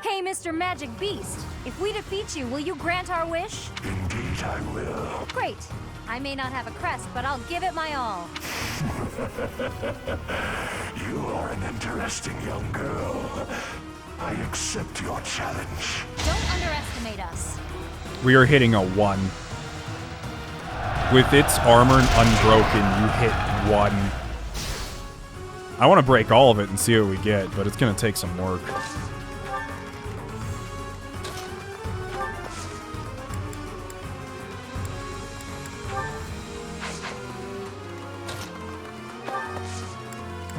Hey, Mr. Magic Beast. If we defeat you, will you grant our wish? Indeed I will. Great. I may not have a crest, but I'll give it my all. You are an interesting young girl. I accept your challenge. Don't underestimate us. We are hitting a 1. With its armor unbroken, you hit 1. I want to break all of it and see what we get, but it's going to take some work.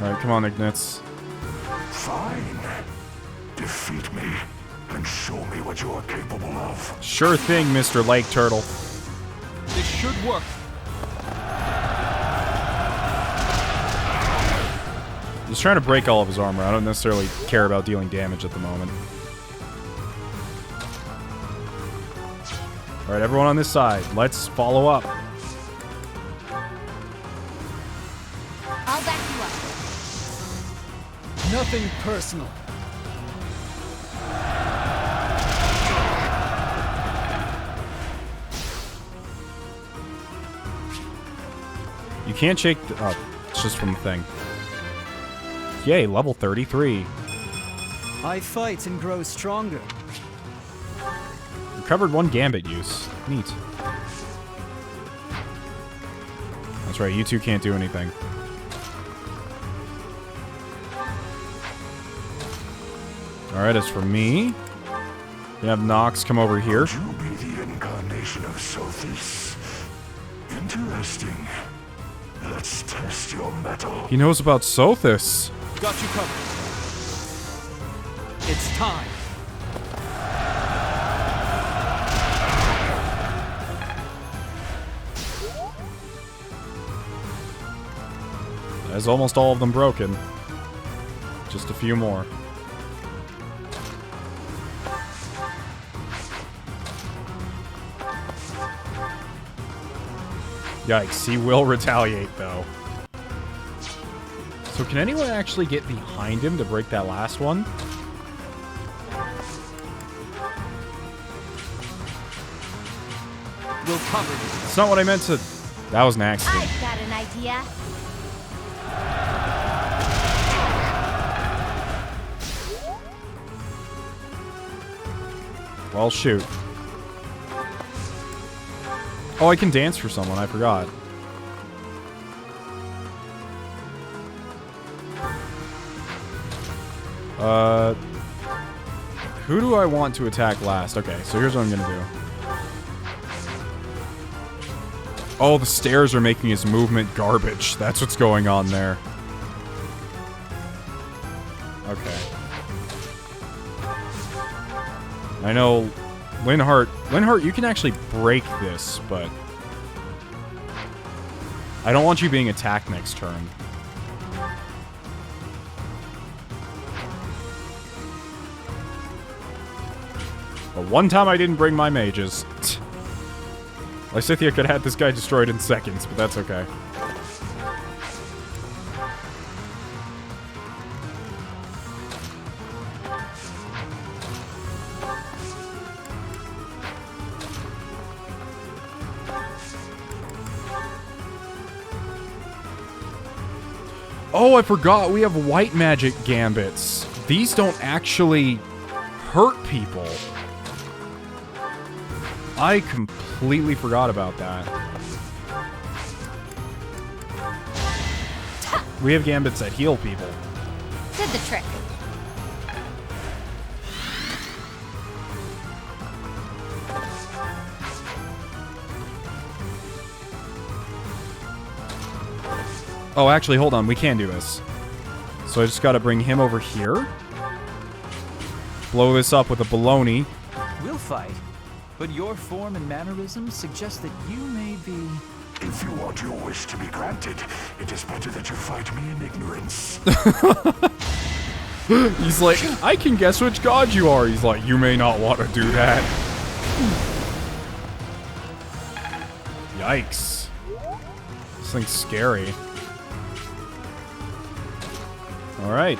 Alright, come on, Ignitz. Fine. Defeat me and show me what you are capable of. Sure thing, Mr. Lake Turtle. This should work. He's trying to break all of his armor. I don't necessarily care about dealing damage at the moment. Alright, everyone on this side, let's follow up. I'll back you up. Nothing personal. You can't shake the... Oh, it's just from the thing. Yay, level 33. I fight and grow stronger. Recovered 1 gambit use. Neat. That's right, you two can't do anything. Alright, as for me, we have Nox come over here. Would you be the incarnation of Sothis? Interesting. Let's test your mettle. He knows about Sothis. Got you covered. It's time. There's almost all of them broken. Just a few more. Yikes, he will retaliate, though. So can anyone actually get behind him to break that last one? We'll cover you. That's not what I meant to... That was an accident. I've got an idea. Well, shoot. Oh, I can dance for someone. I forgot. Who do I want to attack last? Okay, so here's what I'm gonna do. Oh, the stairs are making his movement garbage. That's what's going on there. Okay. I know... Linhart, you can actually break this, but... I don't want you being attacked next turn. But one time I didn't bring my mages. Lysithea could have had this guy destroyed in seconds, but that's okay. Oh, I forgot. We have white magic gambits. These don't actually hurt people. I completely forgot about that. We have gambits that heal people. Did the trick. Oh, actually, hold on. We can do this. So I just gotta bring him over here. Blow this up with a baloney. We'll fight, but your form and mannerisms suggest that you may be... If you want your wish to be granted, it is better that you fight me in ignorance. He's like, I can guess which god you are. He's like, you may not want to do that. Yikes. This thing's scary. Alright.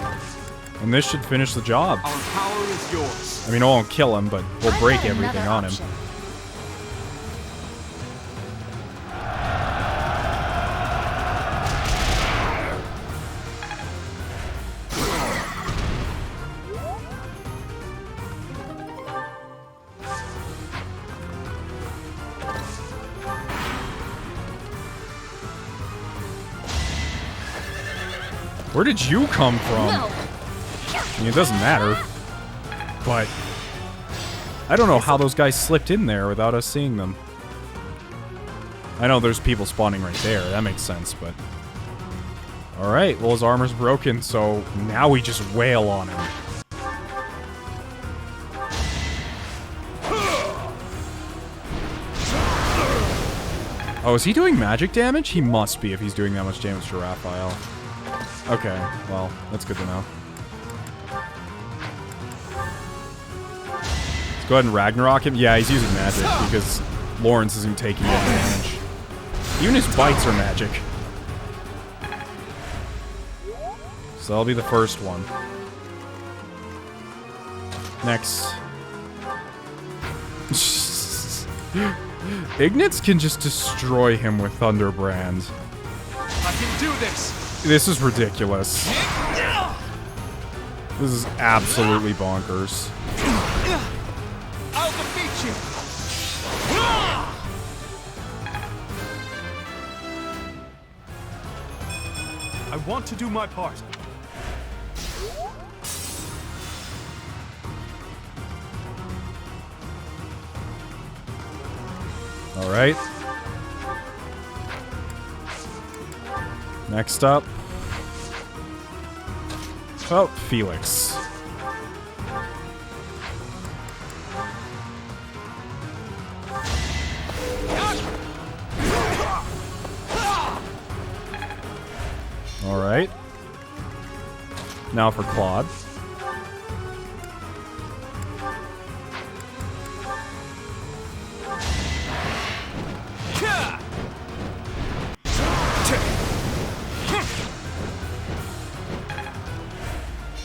And this should finish the job. Our power is yours. I mean, I won't kill him, but we'll break everything on him. Where did you come from? No. I mean, it doesn't matter. But I don't know how those guys slipped in there without us seeing them. I know there's people spawning right there. That makes sense, but... Alright, well his armor's broken, so now we just wail on him. Oh, is he doing magic damage? He must be if he's doing that much damage to Raphael. Okay, well, that's good to know. Let's go ahead and Ragnarok him. Yeah, he's using magic because Lawrence isn't taking any damage. Even his bites are magic. So that'll be the first one. Next. Ignitz can just destroy him with Thunderbrand. I can do this. This is ridiculous. This is absolutely bonkers. I'll defeat you. I want to do my part. All right. Next up. Oh, Felix. All right. Now for Claude.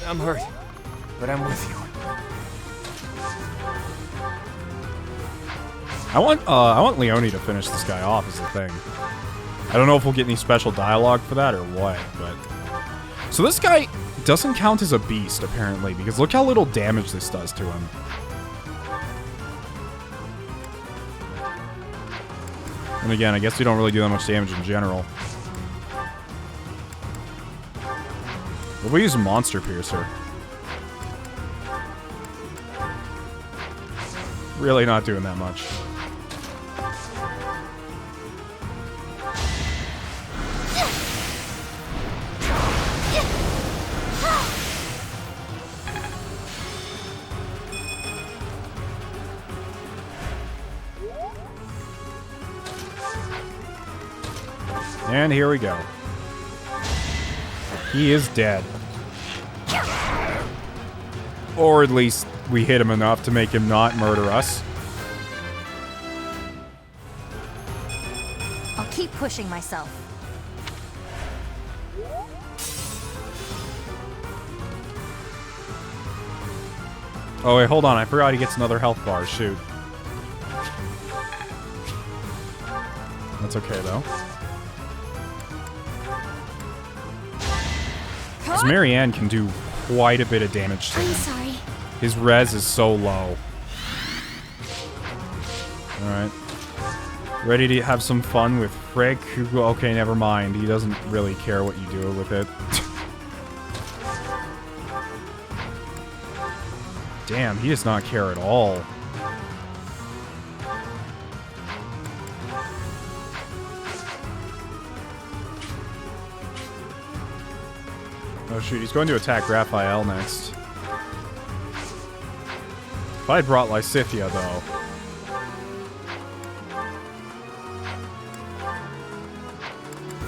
I'm hurt, but I'm with you. I want Leone to finish this guy off is the thing. I don't know if we'll get any special dialogue for that or what, but... So this guy doesn't count as a beast, apparently, because look how little damage this does to him. And again, I guess we don't really do that much damage in general. But we use Monster Piercer. Really not doing that much. And here we go. He is dead. Or at least we hit him enough to make him not murder us. I'll keep pushing myself. Oh wait, hold on. I forgot he gets another health bar. Shoot. That's okay though. Because Marianne can do quite a bit of damage to him. I'm sorry. His res is so low. Alright. Ready to have some fun with Frick? Okay, never mind. He doesn't really care what you do with it. Damn, he does not care at all. Oh shoot, he's going to attack Raphael next. If I'd brought Lysithea, though.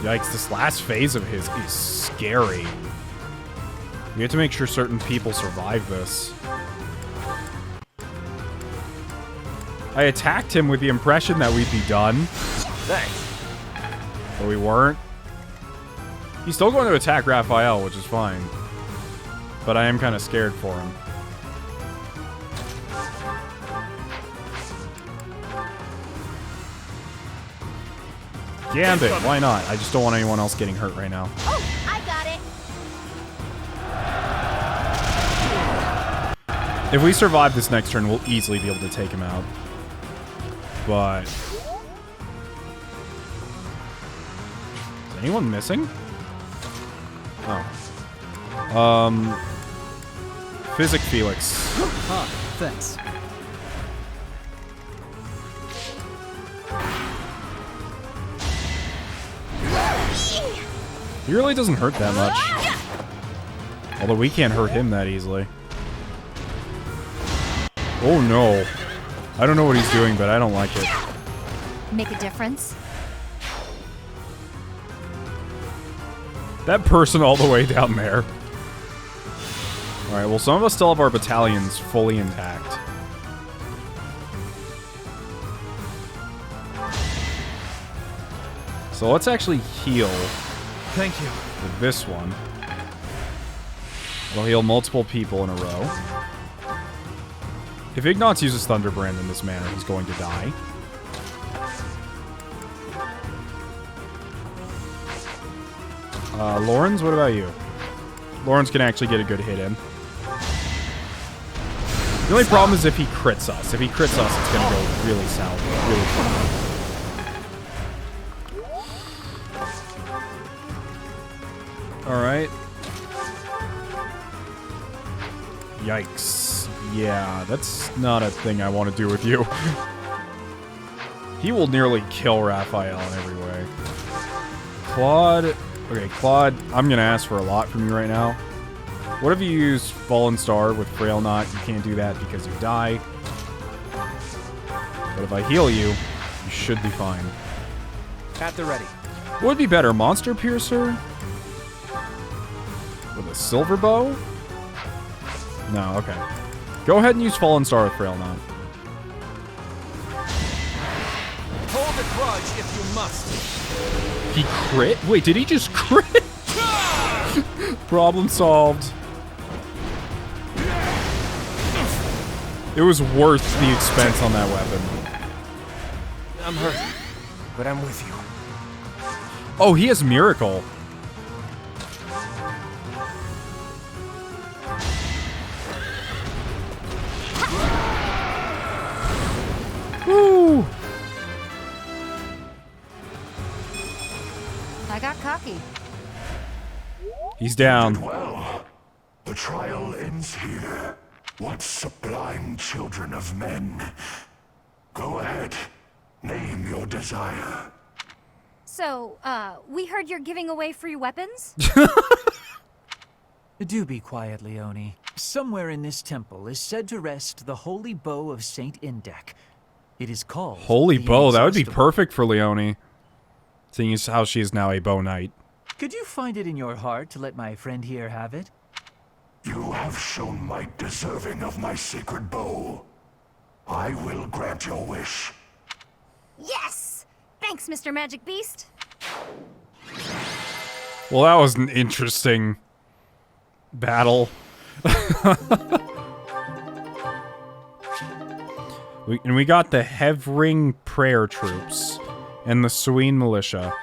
Yikes, this last phase of his is scary. We have to make sure certain people survive this. I attacked him with the impression that we'd be done. Thanks. But we weren't. He's still going to attack Raphael, which is fine. But I am kind of scared for him. Gambit, why not? I just don't want anyone else getting hurt right now. Oh, I got it. If we survive this next turn, we'll easily be able to take him out. But... is anyone missing? Oh. Physic Felix. Ah, thanks. He really doesn't hurt that much. Although we can't hurt him that easily. Oh no. I don't know what he's doing, but I don't like it. Make a difference? That person all the way down there. Alright, well some of us still have our battalions fully intact. So let's actually heal. Thank you. With this one. It'll heal multiple people in a row. If Ignatz uses Thunderbrand in this manner, he's going to die. Lorenz, what about you? Lorenz can actually get a good hit in. The only problem is if he crits us. If he crits us, it's going to go really south. Really quickly. Alright. Yikes. Yeah, that's not a thing I want to do with you. He will nearly kill Raphael in every way. Claude... Okay, Claude, I'm going to ask for a lot from you right now. What if you use Fallen Star with Frail Knot? You can't do that because you die. But if I heal you, you should be fine. At the ready. What would be better, Monster Piercer? With a Silver Bow? No, okay. Go ahead and use Fallen Star with Frail Knot. Hold the grudge if you must. He crit? Wait, did he just crit? Problem solved. It was worth the expense on that weapon. I'm hurt, but I'm with you. Oh, he has Miracle. Woo! I got cocky. He's down. Well, the trial ends here. What sublime children of men. Go ahead. Name your desire. So, we heard you're giving away free weapons? Do be quiet, Leone. Somewhere in this temple is said to rest the holy bow of Saint Indek. It is called Holy the Bow, that would be Inexhaustible. perfect for Leone. Seeing as how she is now a bow knight. Could you find it in your heart to let my friend here have it? You have shown might deserving of my sacred bow. I will grant your wish. Yes! Thanks, Mr. Magic Beast. Well, that was an interesting battle. we got the Hevring Prayer Troops and the Sween Militia.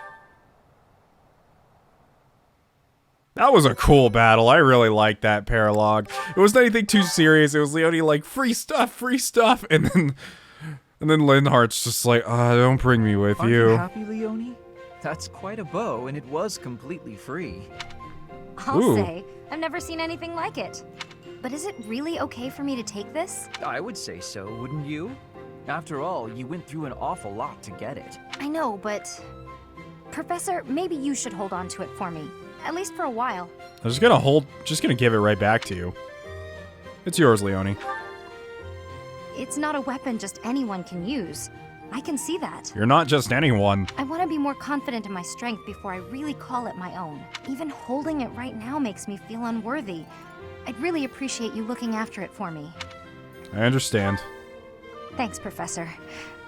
That was a cool battle. I really liked that paralogue. It wasn't anything too serious. It was Leone like, free stuff, and then Linhardt's just like, don't bring me with Aren't you. you happy, Leone? That's quite a bow, and it was completely free. I'll say, I've never seen anything like it. But is it really okay for me to take this? I would say so, wouldn't you? After all, you went through an awful lot to get it. I know, but... Professor, maybe you should hold on to it for me. At least for a while. I'm just gonna give it right back to you. It's yours, Leone. It's not a weapon just anyone can use. I can see that. You're not just anyone. I want to be more confident in my strength before I really call it my own. Even holding it right now makes me feel unworthy. I'd really appreciate you looking after it for me. I understand. Thanks, Professor.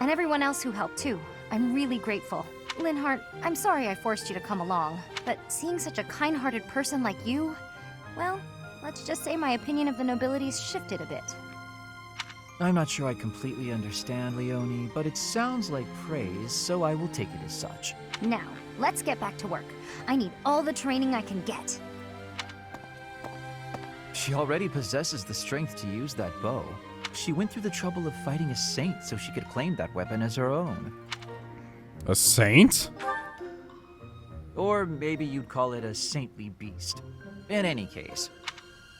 And everyone else who helped too. I'm really grateful. Linhardt, I'm sorry I forced you to come along, but seeing such a kind-hearted person like you, well, let's just say my opinion of the nobilities shifted a bit. I'm not sure I completely understand, Leone, but it sounds like praise, so I will take it as such. Now, let's get back to work. I need all the training I can get. She already possesses the strength to use that bow. She went through the trouble of fighting a saint so she could claim that weapon as her own. A saint? Or maybe you'd call it a saintly beast. In any case.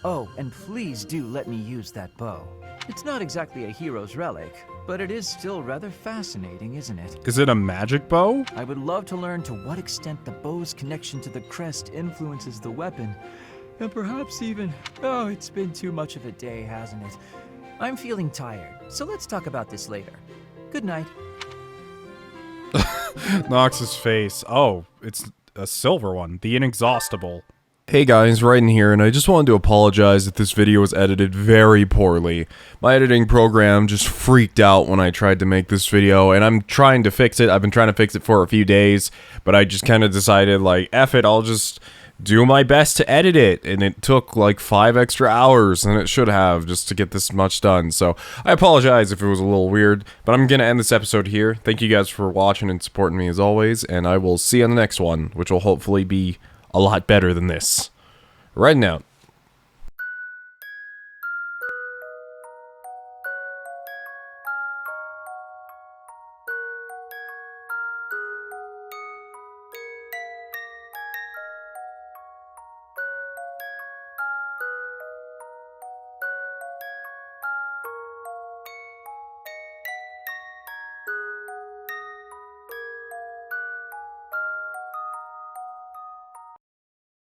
Oh, and please do let me use that bow. It's not exactly a hero's relic, but it is still rather fascinating, isn't it? Is it a magic bow? I would love to learn to what extent the bow's connection to the crest influences the weapon. And perhaps even... Oh, it's been too much of a day, hasn't it? I'm feeling tired, so let's talk about this later. Good night. Nox's face. Oh, it's a silver one. The Inexhaustible. Hey guys, Raiden here, and I just wanted to apologize that this video was edited very poorly. My editing program just freaked out when I tried to make this video, and I'm trying to fix it. I've been trying to fix it for a few days, but I just kind of decided, like, F it, I'll just do my best to edit it, and it took like 5 extra hours than it should have just to get this much done. So I apologize if it was a little weird, but I'm gonna end this episode here. Thank you guys for watching and supporting me as always, and I will see you on the next one, which will hopefully be a lot better than this. Right now.